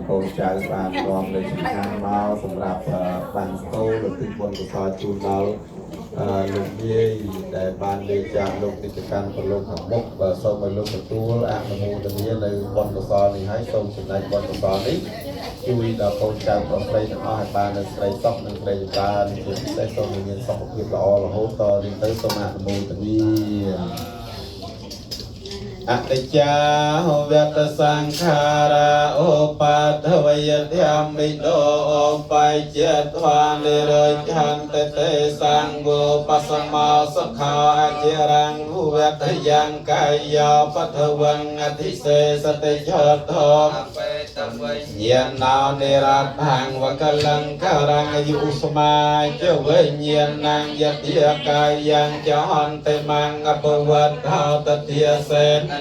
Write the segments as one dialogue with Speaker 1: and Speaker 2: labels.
Speaker 1: កូនចៅបាននាំលេខសំខាន់មកសម្រាប់បានស្ទូលឬទីបុណ្យកុសលជូនដល់លោកយាយដែលបានលេខចាស់លោកទីកម្មប្រលោកខាងមុខបើសូមឲ្យលោកទទួលអនុមោទនានៅបុណ្យកុសលនេះហើយសូមចំណែកបុណ្យកុសលនេះជួយដល់កូនចៅប្រុសស្រីទាំងអស់ឲ្យបាននៅស្រីសុខនិងស្រីច្រើនជាពិសេសសូមឲ្យមានសុខភាពល្អរហូតតរៀងទៅសូមអនុមោទនាអតិចាវតសង្ខារាឧបាទវយធម្មិដោឧបាយចិត្តវានិរយឆន្ទទេសង្ឃោបសមោសុខោអចិរੰវតយ៉ាងកាយយោបថវੰអធិសេសតិចតោអបេតវៃញាណោនិរតថੰវកលង្ការੰអយុស្មាចវេញាណੰយតិកាយ៉ាងចហន្តមੰអបវត្តោតតិសេន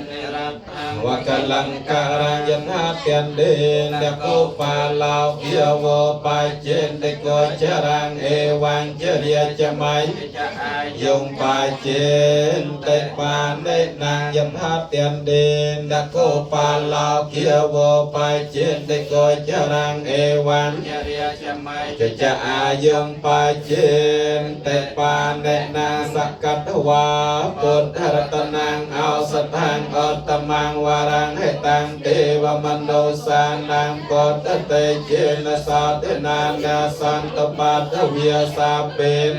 Speaker 1: វកលង្ការੰយថាទាំងដេនតកោបាឡោភាវោបាយចេនតកោចរੰអេវੰចរិយចមៃយងបាយចេនតបានេណੰយថាទាំងដេនតកោបាឡោភាវោបាយចេនតកោចរੰអេវੰចរិយចមៃចចអាយងបាយចេនតបានេណੰសកតវាពុទ្ធរតនੰអោសថាងអតមੰវរੰហេតាំងទេវមនោសានាងកតតេចេនសោទនានាសន្តបាតវិសាពេន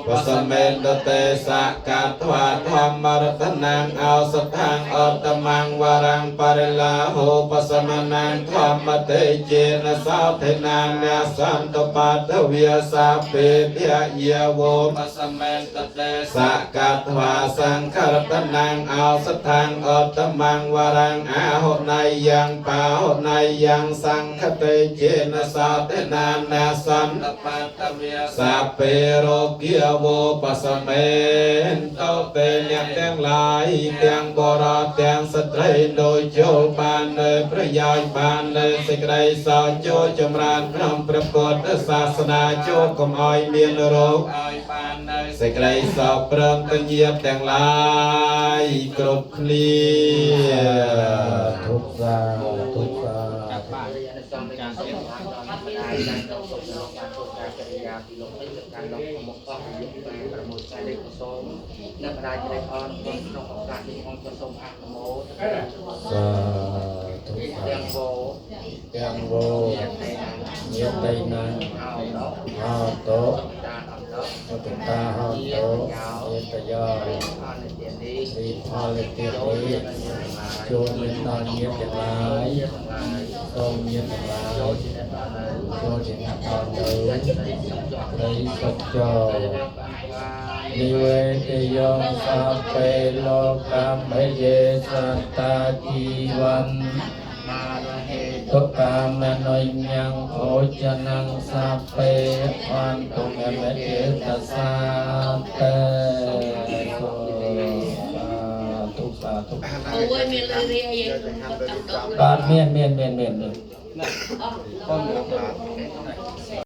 Speaker 1: វសមេនតទេសកត្វាធម្មរតនាងអោសថាងអតមੰវរੰបរិលាហោបសមនាងធម្មតេចេនសោទនានាសន្តបាតវិសាពេនយយវោបសមេនតទេសកត្វាសង្ឃរតនាងអោសថាងអតមੰវរੰអហុណៃយ៉ាងបាហុណៃយ៉ាងសង្ឃតេចេនសោទនានាសន្តបាតវិសាពេរោគាវោបសមេនតោតេអ្នកទាំងឡាយទាំងបរិបទទាំងស្ត្រីដោយចូលបាននៅប្រយោជន៍បាននៅសេចក្តីសោចូលចម្រើនក្នុងព្រះពុទ្ធសាសនាចូលកុំឲ្យមានរោគឲ្យបាននៅសេចក្តីសោព្រមទាំងញាតិទាំងឡាយគ្រប់គ្នាទុកសាទុកសាសំការជាបានដល់ហើយដល់ទៅសុខលោកបានធ្វើការកិរិយាពីលោកនេះទៅកាន់លោកមកអស់យុគបានប្រមូលใจលេខសូមនៅបដាជ្រៃអនក្នុងឱកាសនេះអង្គសូមអនុមោទនាសាធុទាំងវោទាំងវោញាតិណាអោតោអតតាហោតោយតយោអនិទានីរីផលតិរីចូលមានដល់ញាតិទាំងឡាយសូមញាតិទាំងឡាយចូលជាអ្នកដល់ទៅនៃសុខចរនិវេទយោសាពេលោកម្មយេសតាជីវ័នទុក្កាមនោញ្ញងភោចនំសាពេអន្តមមេតសាតេទុក្សាទុក្ខាអូយមានលរីហើយបាទមានកូន